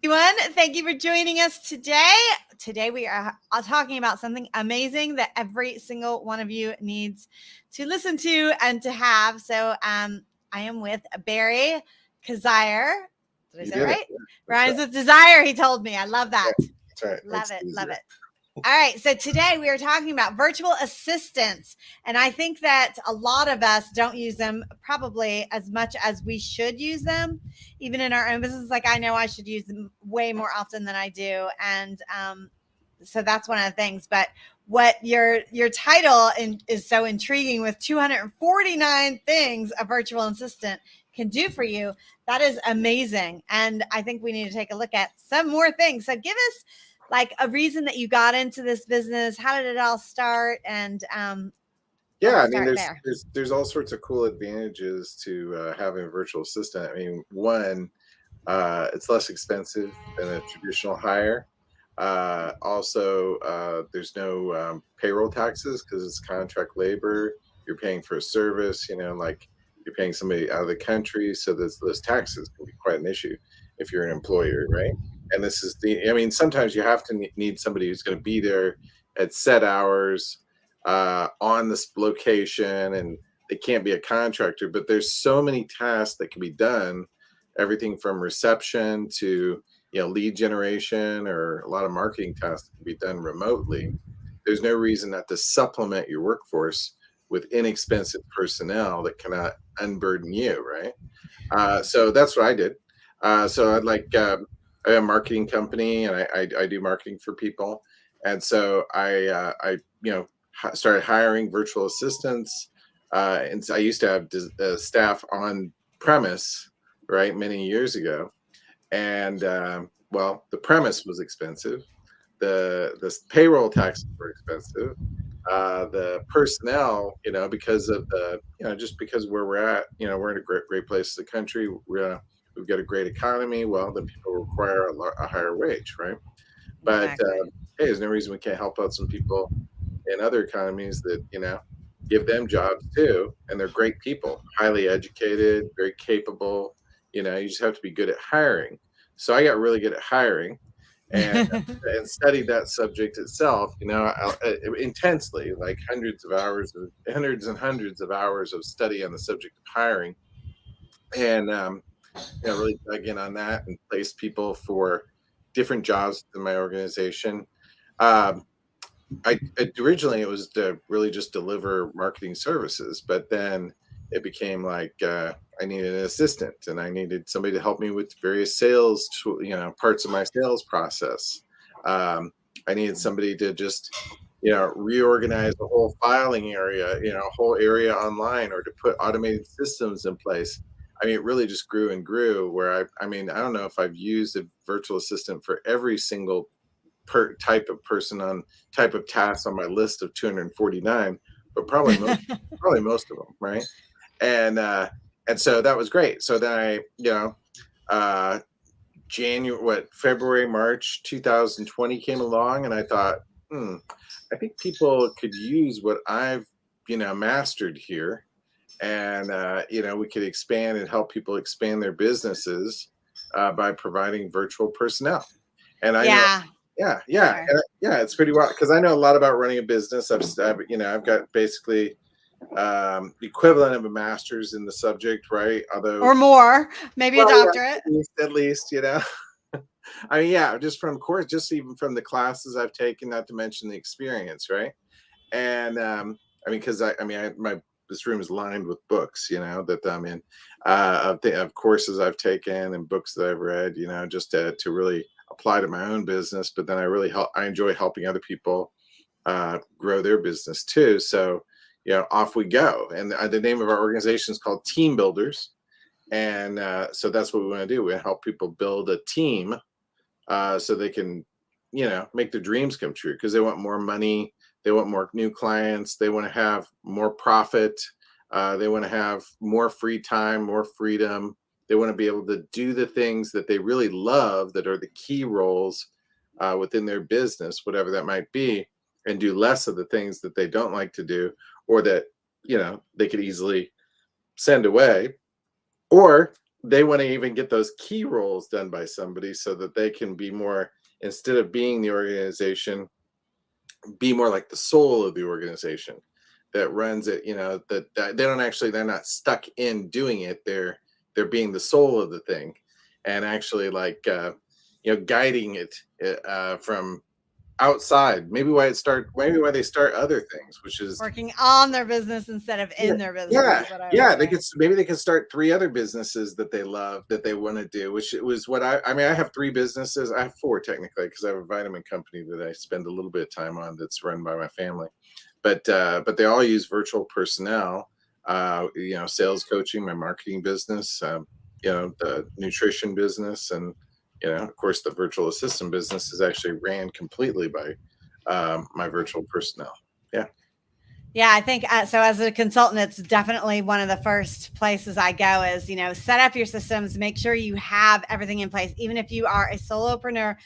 Everyone, thank you for joining us today. Today we are talking about something amazing that every single one of you needs to listen to and to have. So I am with Barry Coziahr. Did I You say it did it. right? Yeah, that's right. Rhymes with desire, he told me. I love Yeah, that. that's right. Love Makes it. it Love easier. it. All right. So today we are talking about virtual assistants. And I think that a lot of us don't use them probably as much as we should use them, even in our own business. Like I know I should use them way more often than I do. And so that's one of the things. But what your title is so intriguing with 249 things a virtual assistant can do for you. That is amazing. And I think we need to take a look at some more things. So give us like a reason that you got into this business. How did it all start? And Yeah, let's I mean, start there's there. there's there's all sorts of cool advantages to having a virtual assistant. I mean, one, it's less expensive than a traditional hire. Also, there's no payroll taxes because it's contract labor. You're paying for a service, like you're paying somebody out of the country, so those taxes can be quite an issue if you're an employer, right? And I mean, sometimes you have to need somebody who's going to be there at set hours on this location, and they can't be a contractor. But there's so many tasks that can be done, everything from reception to lead generation, or a lot of marketing tasks can be done remotely. There's no reason not to supplement your workforce with inexpensive personnel that cannot unburden you, right? So that's what I did. So I have a marketing company, and I do marketing for people, and so I started hiring virtual assistants. And so I used to have staff on premise, right, many years ago, and well, the premise was expensive. The payroll taxes were expensive. The personnel, because of just because where we're at, we're in a great place in the country. We've got a great economy. Well, then people require a higher wage, right? But Exactly. hey, there's no reason we can't help out some people in other economies that give them jobs too, and they're great people, highly educated, very capable. You just have to be good at hiring. So I got really good at hiring, and studied that subject itself, intensely, like hundreds and hundreds of hours of study on the subject of hiring, and really dug in on that and placed people for different jobs in my organization. Um, Originally it was to really just deliver marketing services, but then it became like I needed an assistant, and I needed somebody to help me with various sales, parts of my sales process. Um, I needed somebody to just reorganize the whole filing area, a whole area online, or to put automated systems in place. I mean, it really just grew and grew. I mean, I don't know if I've used a virtual assistant for every single type of person on type of tasks on my list of 249, but probably most of them, right? And so that was great. So then uh, February, March 2020 came along, and I thought, I think people could use what I've mastered here, and we could expand and help people expand their businesses by providing virtual personnel. And I know, Yeah, yeah, for yeah, sure. yeah, it's pretty wild because I know a lot about running a business. I've got basically the equivalent of a master's in the subject, right? Or Although, more, maybe a well, yeah, doctorate. at least. I mean, yeah, just from course, just even from the classes I've taken, not to mention the experience, right? And I mean, because my this room is lined with books, that I'm in, of courses I've taken and books that I've read, just to really apply to my own business. But then I enjoy helping other people grow their business too. So, off we go. And the name of our organization is called Team Builders. And so that's what we want to do. We help people build a team so they can, make their dreams come true, because they want more money, they want more new clients, they want to have more profit, they want to have more free time, more freedom. They want to be able to do the things that they really love, that are the key roles within their business, whatever that might be, and do less of the things that they don't like to do, or that they could easily send away, or they want to even get those key roles done by somebody so that they can be more, instead of being the organization, be more like the soul of the organization that runs it. That they don't actually, they're not stuck in doing it. They're being the soul of the thing, and actually like guiding it from outside. Maybe why they start other things, which is Working on their business instead of yeah, in their business yeah, is what I always yeah. say. Maybe they could start 3 other businesses that they love, that they want to do. Which was what I mean. I have 3 businesses. I have 4 technically, because I have a vitamin company that I spend a little bit of time on, that's run by my family. But they all use virtual personnel. Sales coaching, my marketing business, the nutrition business, and of course, the virtual assistant business is actually ran completely by my virtual personnel. Yeah. Yeah, I think so. As a consultant, it's definitely one of the first places I go is, set up your systems, make sure you have everything in place. Even if you are a solopreneur,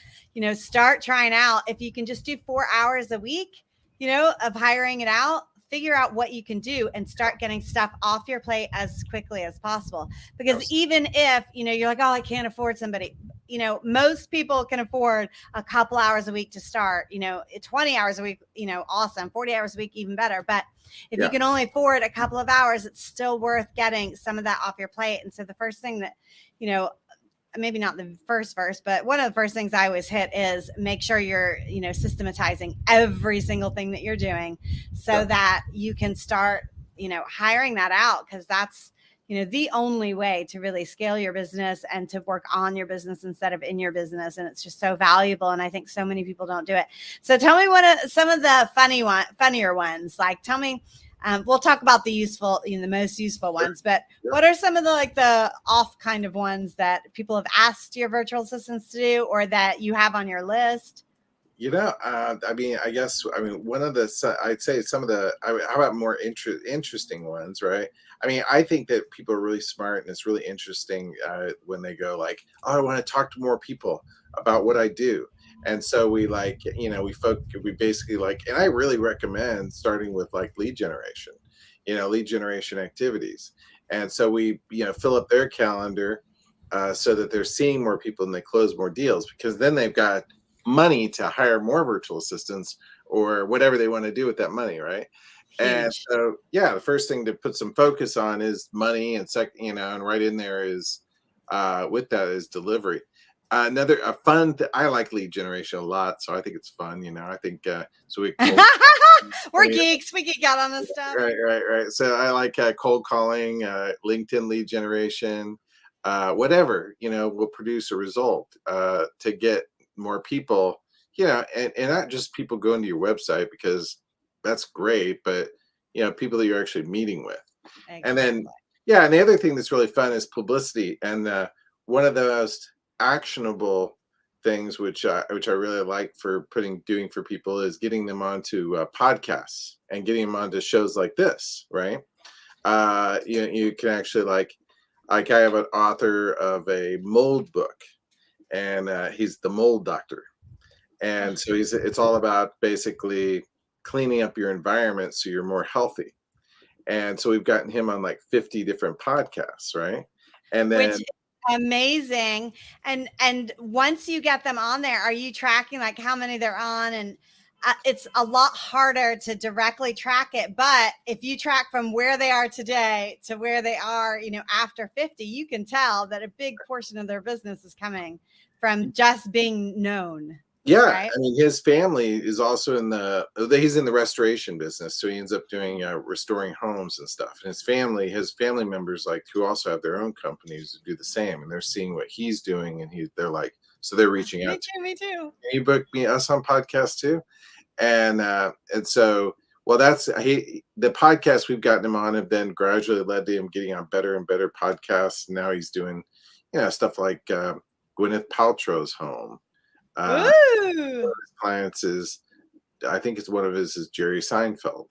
start trying out. If you can just do 4 hours a week, of hiring it out, figure out what you can do and start getting stuff off your plate as quickly as possible. Because even if, you're like, oh, I can't afford somebody, most people can afford a couple hours a week to start, 20 hours a week, awesome. 40 hours a week, even better. But if you can only afford a couple of hours, it's still worth getting some of that off your plate. And so the first thing that, maybe not the first verse, but one of the first things I always hit is make sure you're, systematizing every single thing that you're doing so that you can start, hiring that out. Cause that's, the only way to really scale your business and to work on your business instead of in your business. And it's just so valuable. And I think so many people don't do it. So tell me some of the funnier ones, like tell me, we'll talk about the useful, the most useful ones, but what are some of the off kind of ones that people have asked your virtual assistants to do or that you have on your list? One of the, I'd say some of the, how about more interesting ones, right? I mean, I think that people are really smart, and it's really interesting when they go like, oh, I want to talk to more people about what I do. And so we we basically and I really recommend starting with like lead generation activities. And so we, fill up their calendar so that they're seeing more people and they close more deals, because then they've got money to hire more virtual assistants or whatever they want to do with that money, right? And Huge. so, the first thing to put some focus on is money, and and right in there is with that is delivery. Another a fun. I like lead generation a lot, so I think it's fun. I think so. We're geeks. We geek out on this stuff. Right. So I like cold calling, LinkedIn lead generation, whatever will produce a result to get more people, and not just people going to your website, because that's great, but people that you're actually meeting with. Exactly. And then and the other thing that's really fun is publicity. And one of the most actionable things which I really like for doing for people is getting them onto podcasts and getting them onto shows like this, right? You can actually like I have an author of a mold book, and he's the mold doctor. And so it's all about basically cleaning up your environment so you're more healthy. And so we've gotten him on like 50 different podcasts, right? And then which is amazing. And once you get them on there, are you tracking like how many they're on? And it's a lot harder to directly track it, but if you track from where they are today to where they are, after 50, you can tell that a big portion of their business is coming from just being known. Right? I mean, his family is also he's in the restoration business, so he ends up doing restoring homes and stuff. And his family members like who also have their own companies do the same, and they're seeing what he's doing, and they're like, so they're reaching out. Me too. He booked us on podcast too, and so the podcast we've gotten him on have then gradually led to him getting on better and better podcasts. Now he's doing stuff like Gwyneth Paltrow's home. His clients is, I think it's one of his is Jerry Seinfeld.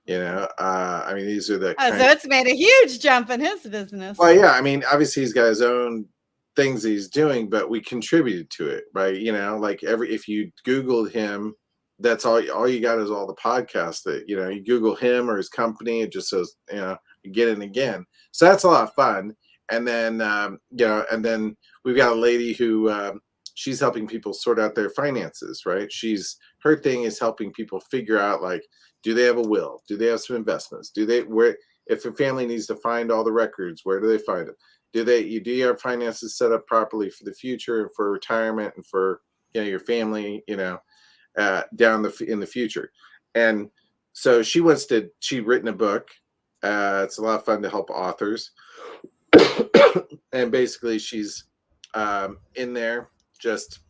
I mean, these are the so it's made a huge jump in his business. Well, yeah, I mean, obviously he's got his own things he's doing, but we contributed to it, right? Like if you Googled him, that's all you got is all the podcasts that you Google him or his company, it just says again and again. So that's a lot of fun. And then, and then we've got a lady who, she's helping people sort out their finances, right? Her thing is helping people figure out, like, do they have a will? Do they have some investments? If a family needs to find all the records, where do they find it? Do you have finances set up properly for the future and for retirement and for, your family, in the future? And so she'd written a book. It's a lot of fun to help authors. And basically she's in there just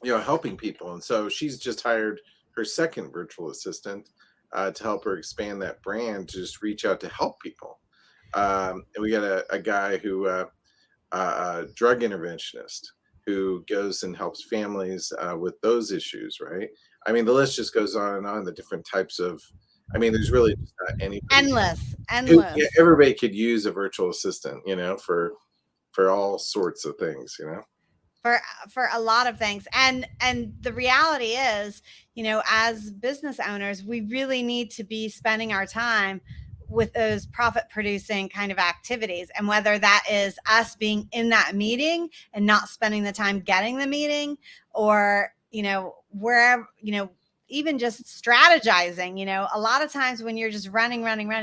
helping people, and so she's just hired her second virtual assistant to help her expand that brand, to just reach out to help people. And we got a guy who a drug interventionist who goes and helps families with those issues, right? I mean, the list just goes on and on, the different types of, there's really just not anybody Endless. everybody could use a virtual assistant, for all sorts of things, For a lot of things. And the reality is, as business owners, we really need to be spending our time with those profit producing kind of activities. And whether that is us being in that meeting and not spending the time getting the meeting, or, wherever, even just strategizing, a lot of times when you're just running,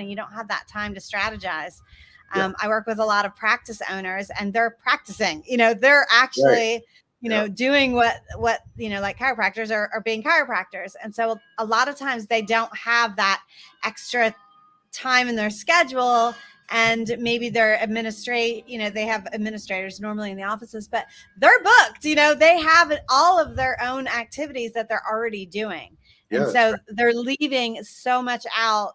you don't have that time to strategize. I work with a lot of practice owners, and they're practicing, they're actually, right, doing what, like chiropractors are being chiropractors. And so a lot of times they don't have that extra time in their schedule, and maybe they have administrators normally in the offices, but they're booked, they have all of their own activities that they're already doing. And so they're leaving so much out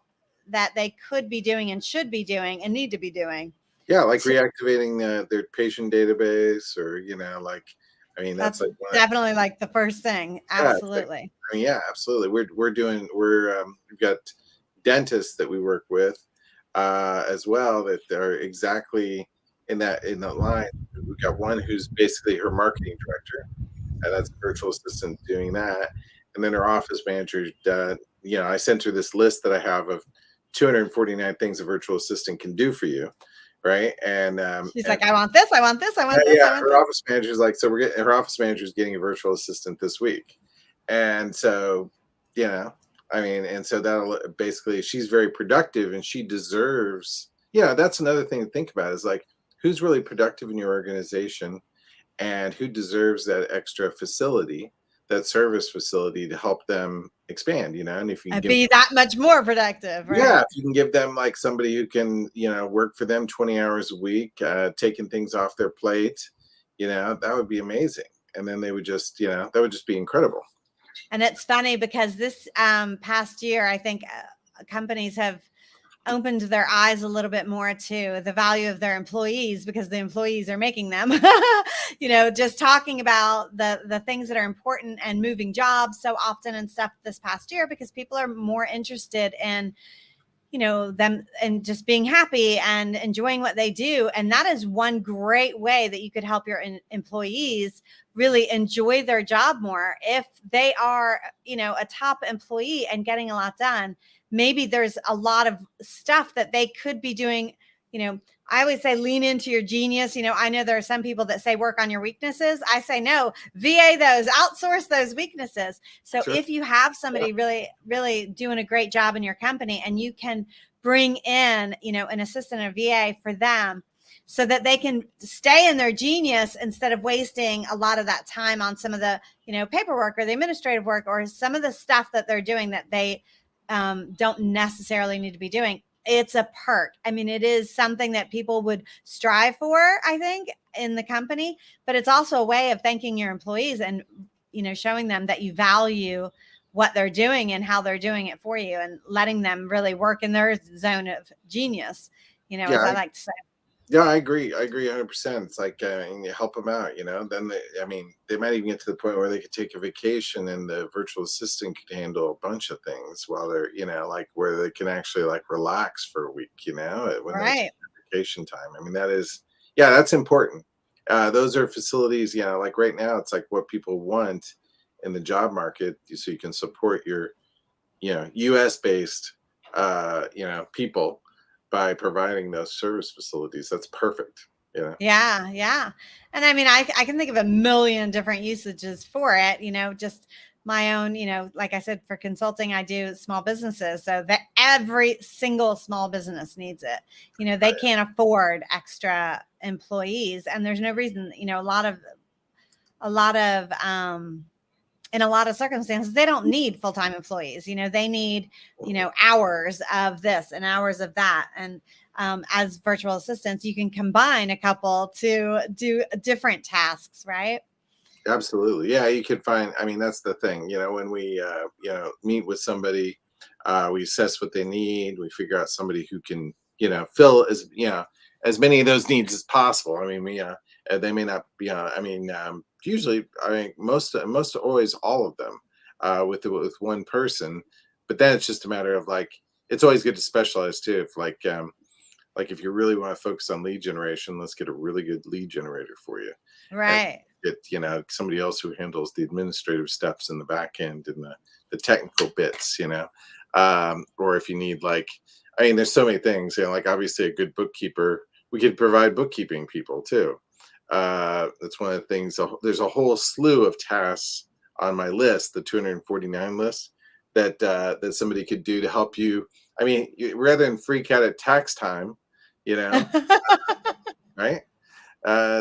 that they could be doing and should be doing and need to be doing. Yeah, like reactivating their patient database, or that's like definitely like the first thing. Absolutely. Absolutely. We've got dentists that we work with as well, that are exactly in that line. We've got one who's basically her marketing director, and that's a virtual assistant doing that. And then her office manager, I sent her this list that I have of 249 things a virtual assistant can do for you, right? And she's like, I want this, I want this, I want this. Yeah, her office manager's like, her office manager's getting a virtual assistant this week. And so, and so that'll basically, she's very productive, and she deserves, that's another thing to think about, is like, who's really productive in your organization, and who deserves that extra facility, that service facility, to help them expand, and if you can be that much more productive, right? Yeah, if you can give them like somebody who can, work for them 20 hours a week, taking things off their plate, that would be amazing. And then they would just, that would just be incredible. And it's funny because this past year, I think companies have opened their eyes a little bit more to the value of their employees, because the employees are making them, just talking about the things that are important, and moving jobs so often and stuff this past year, because people are more interested in, them, and just being happy and enjoying what they do. And that is one great way that you could help your employees really enjoy their job more. If they are, a top employee and getting a lot done, maybe there's a lot of stuff that they could be doing. I always say lean into your genius. I know there are some people that say work on your weaknesses. I say no, VA those, outsource those weaknesses. So sure, if you have somebody really, really doing a great job in your company, and you can bring in, an assistant or VA for them, so that they can stay in their genius instead of wasting a lot of that time on some of the, paperwork or the administrative work, or some of the stuff that they're doing that they don't necessarily need to be doing. It's a perk. I mean, it is something that people would strive for, I think, in the company, but it's also a way of thanking your employees, and, showing them that you value what they're doing and how they're doing it for you, and letting them really work in their zone of genius, as I like to say. Yeah, I agree 100%. It's like, you help them out, then they might even get to the point where they could take a vacation, and the virtual assistant could handle a bunch of things while they're, like, where they can actually like relax for a week, when right, they vacation time. That's important. Those are facilities, like right now, it's like what people want in the job market, so you can support your, US based, people, by providing those service facilities. That's perfect. Yeah. Yeah, yeah. And I mean, I can think of a million different usages for it, just my own, like I said, for consulting, I do small businesses. So that every single small business needs it. They can't afford extra employees, and there's no reason, a lot of, in a lot of circumstances, they don't need full-time employees. They need, hours of this and hours of that. And as virtual assistants, you can combine a couple to do different tasks, right? Absolutely. Yeah, you could find, I mean, that's the thing, when we, meet with somebody, we assess what they need, we figure out somebody who can, fill as many of those needs as possible. I mean, they may not be, usually, I mean, most always all of them, with one person, but then it's just a matter of like, it's always good to specialize too. If like if you really want to focus on lead generation, let's get a really good lead generator for you. And Right. get somebody else who handles the administrative steps in the back end and the technical bits, or if you need like, I mean, there's so many things, like obviously a good bookkeeper, we could provide bookkeeping people too. That's one of the things. There's a whole slew of tasks on my list, the 249 list, that somebody could do to help you. I mean, rather than freak out at tax time, right?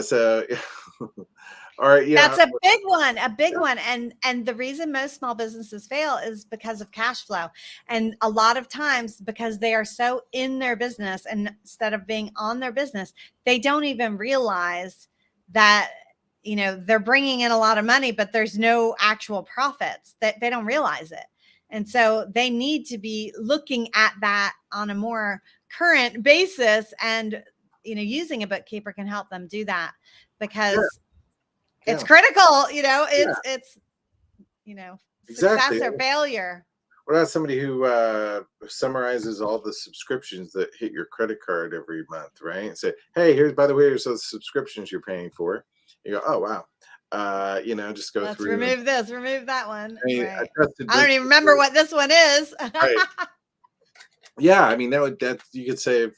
So, or That's a big one, and the reason most small businesses fail is because of cash flow. And a lot of times, because they are so in their business, and instead of being on their business, they don't even realize that they're bringing in a lot of money, but there's no actual profits. That they don't realize it. And so they need to be looking at that on a more current basis, and using a bookkeeper can help them do that, because it's critical. It's exactly. success or failure. What about somebody who summarizes all the subscriptions that hit your credit card every month, right? And say, hey, here's, by the way, here's those subscriptions you're paying for. You go, oh wow. Just go Let's through. remove this, remove that one. I mean, Right. I don't even remember what this one is. Right. Yeah, I mean, that you could save,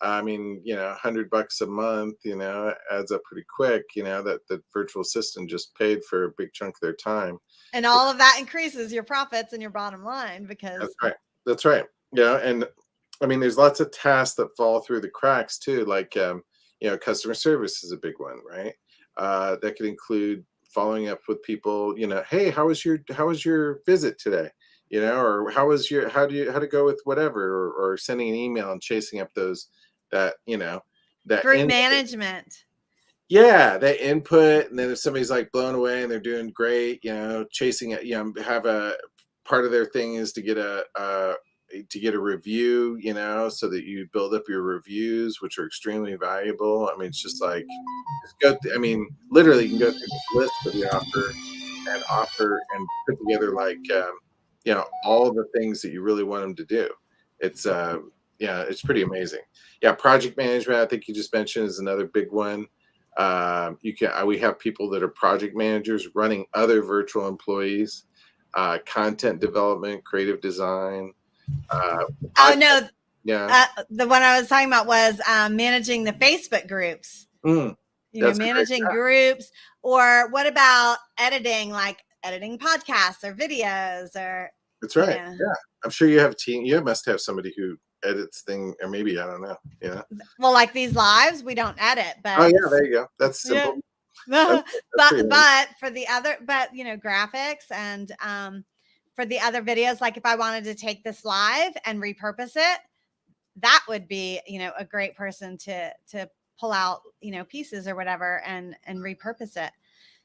I mean, $100 a month, adds up pretty quick, that the virtual assistant just paid for a big chunk of their time. And all of that increases your profits and your bottom line, because That's right. That's right. Yeah. And I mean, there's lots of tasks that fall through the cracks too. Like, customer service is a big one, right? That could include following up with people, hey, how was your visit today? Or how to go with whatever, or sending an email and chasing up those, that group management. Yeah, that input. And then if somebody's like blown away and they're doing great, chasing it, have a part of their thing is to get a review, so that you build up your reviews, which are extremely valuable. I mean, it's just like, I mean, literally you can go through this list of the offer and put together like, all of the things that you really want them to do. It's it's pretty amazing. Yeah, project management, I think you just mentioned, is another big one. We have people that are project managers running other virtual employees, content development, creative design. Oh no, yeah. The one I was talking about was managing the Facebook groups. Managing groups. Or what about editing, like editing podcasts or videos, or that's right. Yeah, I'm sure you have a team. You must have somebody who edits thing, or maybe, I don't know. Yeah. Well, like these lives, we don't edit, but oh yeah, there you go. That's simple. Yeah. But for the other, graphics and for the other videos, like if I wanted to take this live and repurpose it, that would be a great person to pull out pieces or whatever and repurpose it.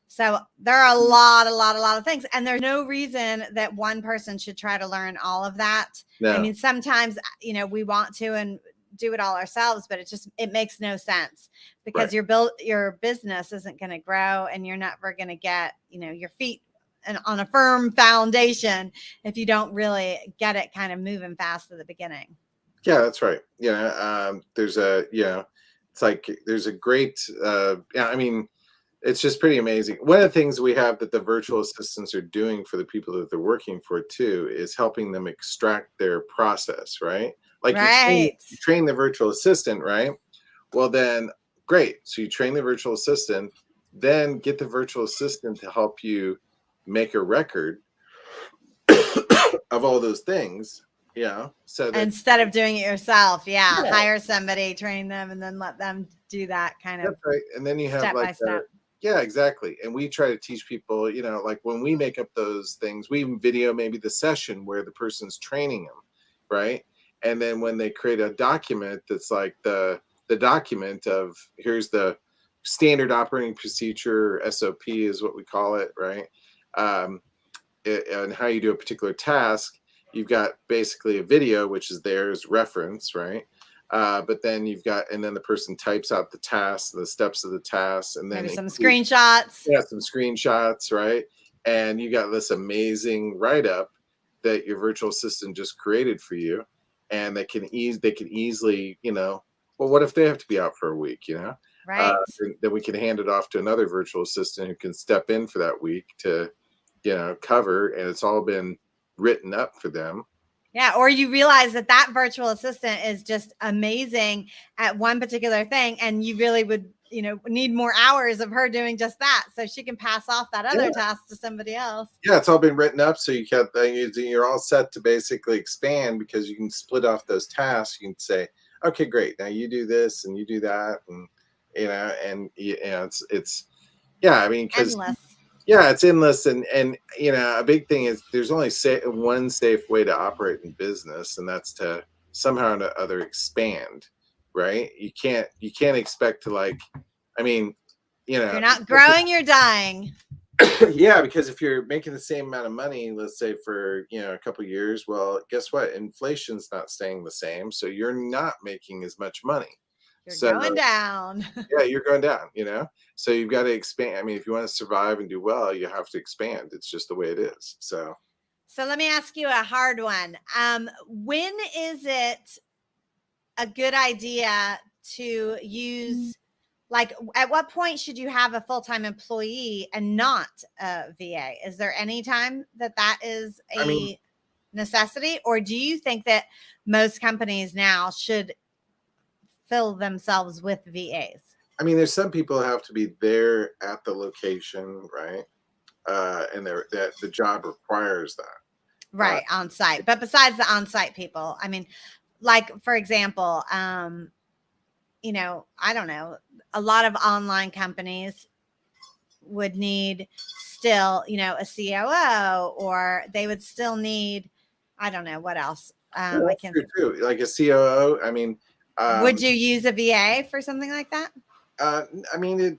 So there are a lot of things, and there's no reason that one person should try to learn all of that. No. I mean, sometimes, we want to and do it all ourselves, but it makes no sense, because your business isn't going to grow, and you're never going to get, your feet on a firm foundation if you don't really get it kind of moving fast at the beginning. Yeah, that's right. There's it's like, there's a great, I mean, it's just pretty amazing. One of the things we have that the virtual assistants are doing for the people that they're working for too is helping them extract their process, right? Like you train the virtual assistant, right? Well, then Great. So you train the virtual assistant, then get the virtual assistant to help you make a record of all those things, so that instead of doing it yourself. Yeah. yeah, Hire somebody, train them, and then let them do that kind that's of right. And then you have step like by step. yeah, exactly. And we try to teach people, like when we make up those things, we even video maybe the session where the person's training them, right? And then when they create a document that's like the document of here's the standard operating procedure, SOP is what we call it, right? Um, and how you do a particular task, you've got basically a video, which is there as reference, right? But then and then the person types out the task, the steps of the task, and then Maybe some screenshots. some screenshots, right? And you got this amazing write-up that your virtual assistant just created for you, and they can easily, well, what if they have to be out for a week, Right. then we can hand it off to another virtual assistant who can step in for that week to cover, and it's all been written up for them. Yeah. Or you realize that virtual assistant is just amazing at one particular thing, and you really would, need more hours of her doing just that, so she can pass off that other task to somebody else. Yeah, it's all been written up, so you're all set to basically expand because you can split off those tasks. You can say, okay, great, now you do this and you do that, and it's yeah, I mean, because Endless. yeah, it's endless, and a big thing is there's only one safe way to operate in business, and that's to somehow or other expand, right? You can't expect to I mean, If you're not growing, you're dying. yeah, because if you're making the same amount of money, let's say for a couple of years, well, guess what? Inflation's not staying the same, so you're not making as much money. You're going down. Yeah, you're going down, so you've got to expand. I mean, if you want to survive and do well, you have to expand. It's just the way it is. So let me ask you a hard one. When is it a good idea to use, at what point should you have a full-time employee and not a VA? Is there any time that is a necessity, or do you think that most companies now should fill themselves with VAs? I mean, there's some people who have to be there at the location, right? And that the job requires that. Right, on site. But besides the on-site people, I mean, for example, I don't know, a lot of online companies would need still, a COO, or they would still need, I don't know what else. I can't true too. Like a COO. I mean, would you use a VA for something like that? I mean,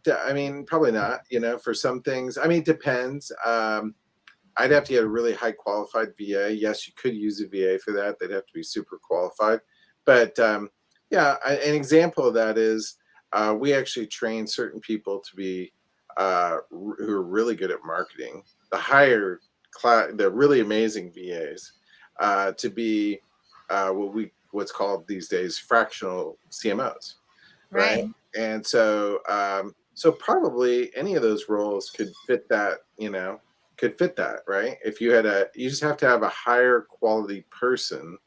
probably not. For some things, I mean, it depends. I'd have to get a really high qualified VA. Yes, you could use a VA for that. They'd have to be super qualified. But yeah, an example of that is we actually train certain people to be who are really good at marketing. The higher class, the really amazing VAs to be what's called these days fractional CMOs, right? And so so probably any of those roles could fit that, right? If you just have to have a higher quality person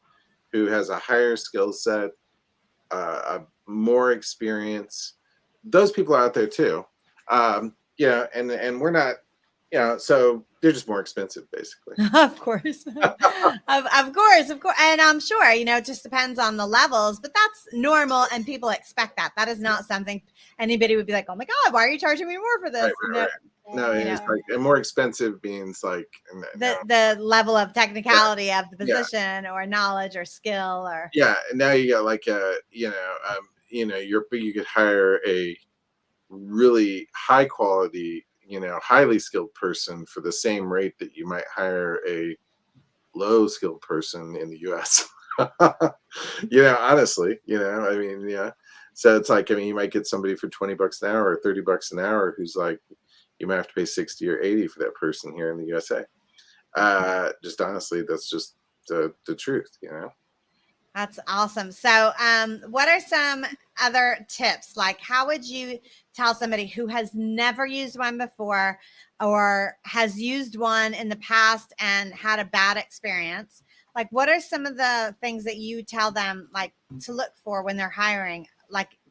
who has a higher skill set, a more experience. Those people are out there too. And we're not, so they're just more expensive, basically. Of course. of course. And I'm sure, it just depends on the levels, but that's normal, and people expect that. That is not something anybody would be like, oh my God, why are you charging me more for this? Right. No, it's and more expensive means the level of technicality of the position or knowledge or skill or. Yeah. And now you got you could hire a really high quality, highly skilled person for the same rate that you might hire a low skilled person in the US. Honestly, I mean, yeah. So it's you might get somebody for $20 an hour or $30 an hour who's you might have to pay 60 or 80 for that person here in the USA. Just honestly, that's just the truth, That's awesome. So, what are some other tips? How would you tell somebody who has never used one before, or has used one in the past and had a bad experience? What are some of the things that you tell them, to look for when they're hiring?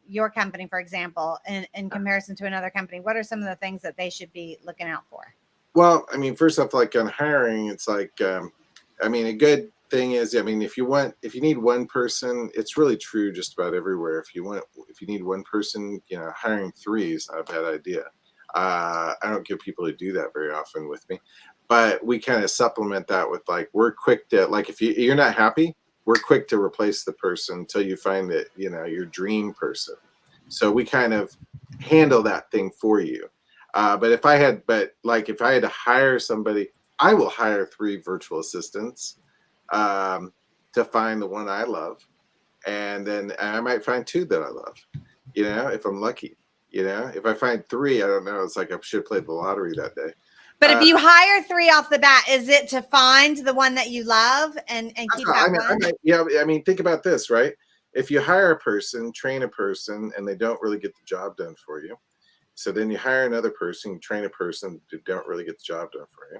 your company, for example, in comparison to another company? What are some of the things that they should be looking out for? Well, I mean, first off, like on hiring, it's like, I mean, a good thing is, I mean, if you need one person, it's really true just about everywhere. If you need one person, hiring three is not a bad idea. I don't get people to do that very often with me, but we kind of supplement that with like, we're quick to, like, if you're not happy, we're quick to replace the person until you find that, your dream person. So we kind of handle that thing for you. But if I had to hire somebody, I will hire three virtual assistants to find the one I love, and then I might find two that I love. If I'm lucky. If I find three, I don't know. It's like I should have played the lottery that day. But if you hire three off the bat, is it to find the one that you love and keep that one? I mean, think about this, right? If you hire a person, train a person, and they don't really get the job done for you, so then you hire another person, you train a person who don't really get the job done for you.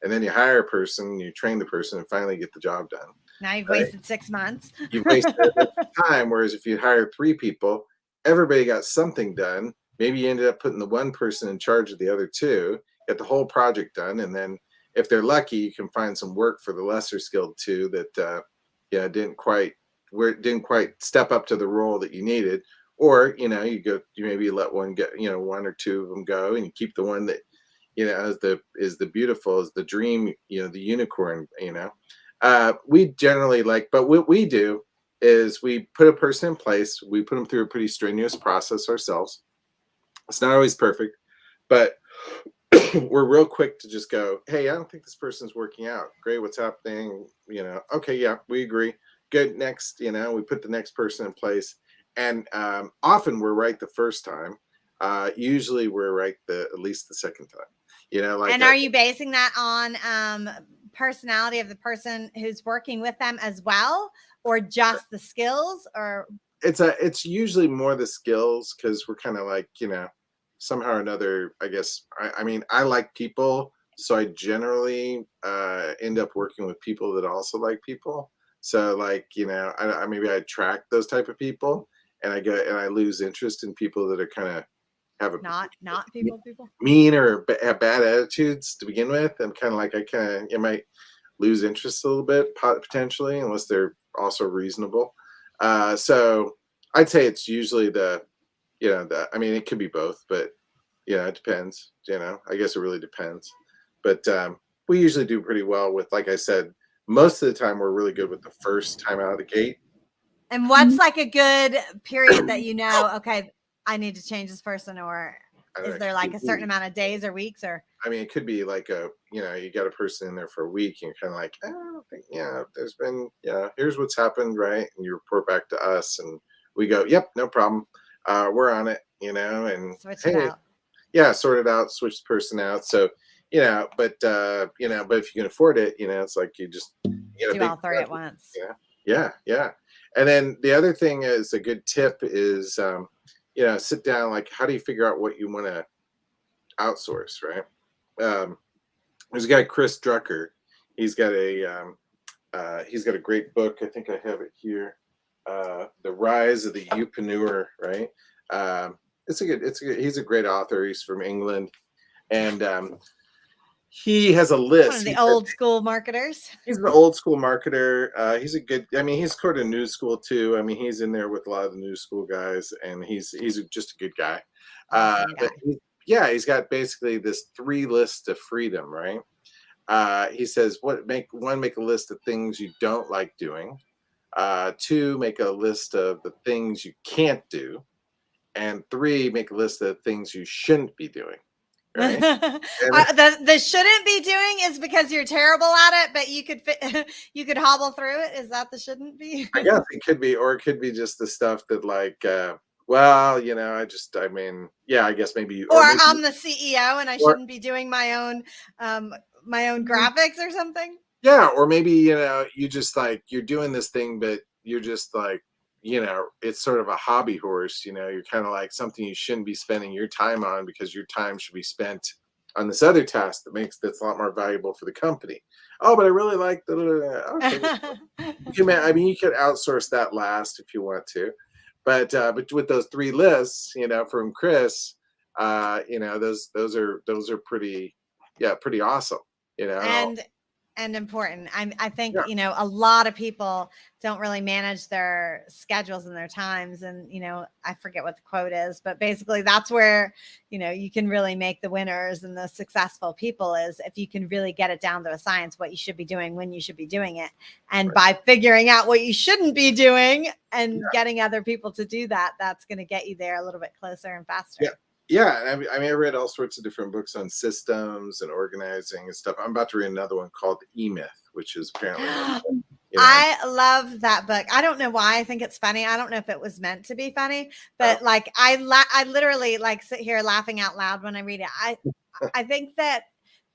And then you hire a person, you train the person, and finally get the job done. Now you've wasted 6 months. You've wasted time. Whereas if you hire three people, everybody got something done. Maybe you ended up putting the one person in charge of the other two, get the whole project done. And then if they're lucky, you can find some work for the lesser skilled two that didn't quite step up to the role that you needed. Or, you maybe let one get, one or two of them go, and you keep the one that, is the beautiful, is the dream, the unicorn, we generally but what we do is we put a person in place. We put them through a pretty strenuous process ourselves. It's not always perfect, but we're real quick to just go, hey, I don't think this person's working out. Great. What's happening? Okay. Yeah, we agree. Good. Next, we put the next person in place. And often we're right the first time. Usually we're right at least the second time. And are you basing that on personality of the person who's working with them as well, or just the skills? Or it's usually more the skills, because we're kind of like, somehow or another, I guess. I mean, I like people, so I generally end up working with people that also like people. So like, maybe I attract those type of people. And I lose interest in people that are kind of have not people mean or have bad attitudes to begin with. I'm kind of like, I might lose interest a little bit potentially, unless they're also reasonable. So I'd say it's usually I mean, it could be both, but it depends. I guess it really depends. But we usually do pretty well with, like I said, most of the time we're really good with the first time out of the gate. And what's like a good period that okay, I need to change this person? Or is there like a certain amount of days or weeks? Or I mean, it could be like you got a person in there for a week, and you're kind of like, I don't think, there's been, here's what's happened, right? And you report back to us, and we go, yep, no problem. We're on it, and switch it out. Yeah, sort it out, switch the person out. So, but if you can afford it, it's like you just, do all three at once. Yeah. And then the other thing is, a good tip is, sit down, like, how do you figure out what you want to outsource, right? There's a guy, Chris Drucker. He's got a great book. I think I have it here. The Rise of the Youpreneur, right? He's a great author. He's from England. And he has a list. One of the old school marketers. He's an old school marketer. He's he's sort of new school too. I mean, he's in there with a lot of the new school guys, and he's just a good guy. But he's got basically this 3 lists of freedom, right? He says, make a list of things you don't like doing. 2, make a list of the things you can't do. And 3, make a list of things you shouldn't be doing. Right? The shouldn't be doing is because you're terrible at it, but you could hobble through it. Is that the shouldn't be? I guess it could be, or it could be just the stuff that I guess maybe. Or I'm the CEO and I shouldn't be doing my own graphics or something. Yeah, or maybe you just you're doing this thing, but you're just it's sort of a hobby horse. You're kind of like something you shouldn't be spending your time on, because your time should be spent on this other task that's a lot more valuable for the company. Oh, but I really like the. Okay. You could outsource that last if you want to, But with those 3 lists, from Chris, those are pretty, yeah, pretty awesome. And important. I think, Yeah, a lot of people don't really manage their schedules and their times. And, I forget what the quote is, but basically that's where, you can really make the winners and the successful people is if you can really get it down to a science, what you should be doing, when you should be doing it. And right. by figuring out what you shouldn't be doing and Yeah, getting other people to do that, that's going to get you there a little bit closer and faster. yeah. Yeah, I read all sorts of different books on systems and organizing and stuff. I'm about to read another one called E-Myth, which is apparently one of the, I love that book. I don't know why I think it's funny. I don't know if it was meant to be funny, but like I literally like sit here laughing out loud when I read it. I think that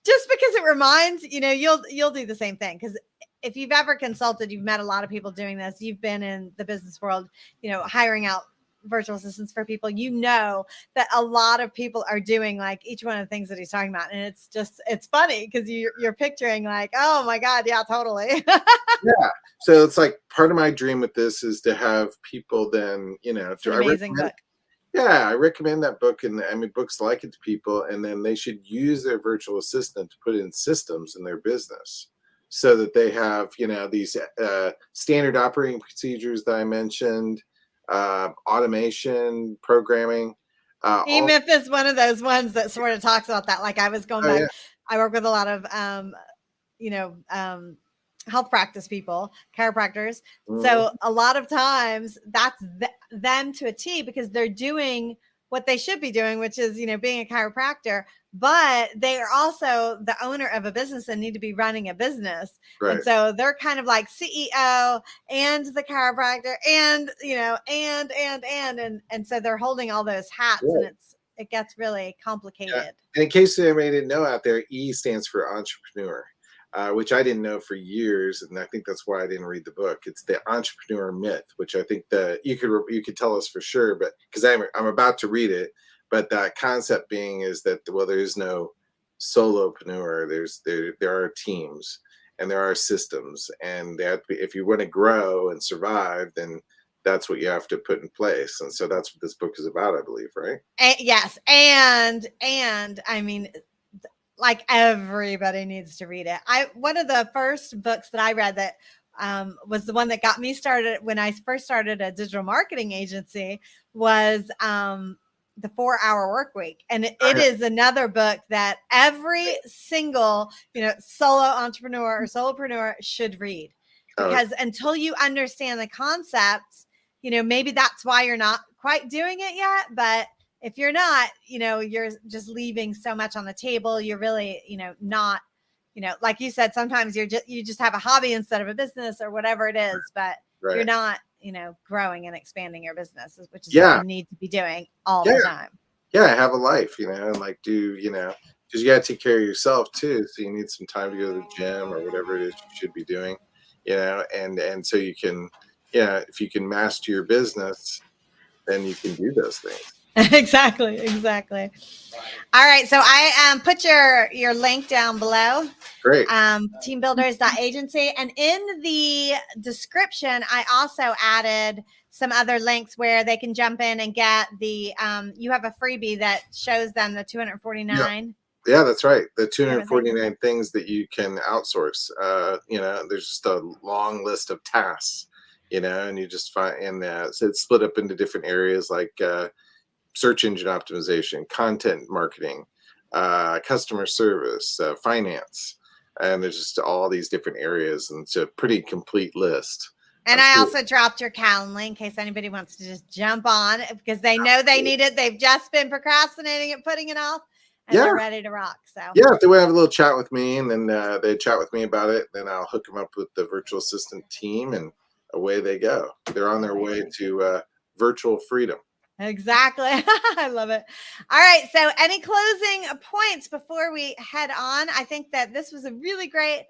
just because it reminds, you'll do the same thing, because if you've ever consulted, you've met a lot of people doing this. You've been in the business world, hiring out virtual assistants for people, that a lot of people are doing like each one of the things that he's talking about. And it's funny because you're picturing like, oh my God, yeah, totally. Yeah. So it's like part of my dream with this is to have people then, It's an amazing book. Yeah, I recommend that book, and books like it to people, and then they should use their virtual assistant to put in systems in their business so that they have, these standard operating procedures that I mentioned, automation, programming. E-Myth is one of those ones that sort of talks about that. Like I was going back, Yeah. I work with a lot of, health practice people, chiropractors. So a lot of times that's them to a T, because they're doing what they should be doing, which is, being a chiropractor, but they are also the owner of a business and need to be running a business. Right. And so they're kind of like CEO and the chiropractor and, and so they're holding all those hats, Right. and it gets really complicated. Yeah. And in case anybody didn't know out there, E stands for entrepreneur. Which I didn't know for years, and I think that's why I didn't read the book. It's the entrepreneur myth, which I think that you could tell us for sure, but because I'm about to read it. But the concept being is that there is no solopreneur. There are teams and there are systems, and if you want to grow and survive, then that's what you have to put in place. And so that's what this book is about, I believe, right? Yes, and I mean, like everybody needs to read it. One of the first books that I read that was the one that got me started when I first started a digital marketing agency was the 4-Hour Work Week. And it is another book that every single, solo entrepreneur or solopreneur should read, because until you understand the concepts, maybe that's why you're not quite doing it yet, but if you're not, you're just leaving so much on the table. You're really, not, like you said, sometimes you just have a hobby instead of a business or whatever it is, but you're not, growing and expanding your business, which is what you need to be doing all the time. Yeah, have a life, and like because you got to take care of yourself too. So you need some time to go to the gym or whatever it is you should be doing, and so you can, if you can master your business, then you can do those things. Exactly. All right. So I put your link down below. Great. Teambuilders.agency. And in the description, I also added some other links where they can jump in and get the, you have a freebie that shows them the 249. Yeah, that's right. The 249 things that you can outsource. There's just a long list of tasks, and you just find, and so it's split up into different areas like search engine optimization, content marketing, customer service, finance, and there's just all these different areas, and it's a pretty complete list. And I also dropped your Calendly in case anybody wants to just jump on, because they know they need it. They've just been procrastinating and putting it off, and they're ready to rock. So if they want to have a little chat with me, and then they chat with me about it, then I'll hook them up with the virtual assistant team, and away they go. They're on their way to virtual freedom. Exactly. I love it. All right. So any closing points before we head on? I think that this was a really great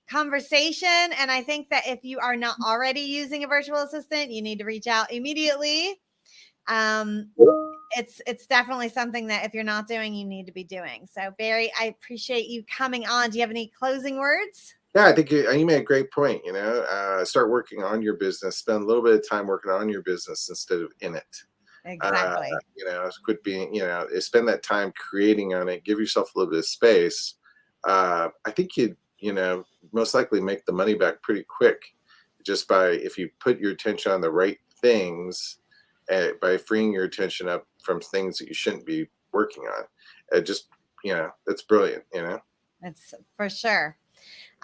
conversation. And I think that if you are not already using a virtual assistant, you need to reach out immediately. It's definitely something that if you're not doing, you need to be doing. So Barry, I appreciate you coming on. Do you have any closing words? Yeah, I think you made a great point. Start working on your business. Spend a little bit of time working on your business instead of in it. Uh, Exactly. quit being, spend that time creating on it. Give yourself a little bit of space. I think most likely make the money back pretty quick, just by if you put your attention on the right things, by freeing your attention up from things that you shouldn't be working on. Just that's brilliant. It's for sure.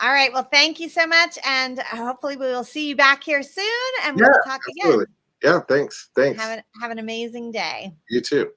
All right. Well, thank you so much. And hopefully we will see you back here soon and we Yeah, will talk absolutely. again. Yeah, thanks. Have an amazing day. You too.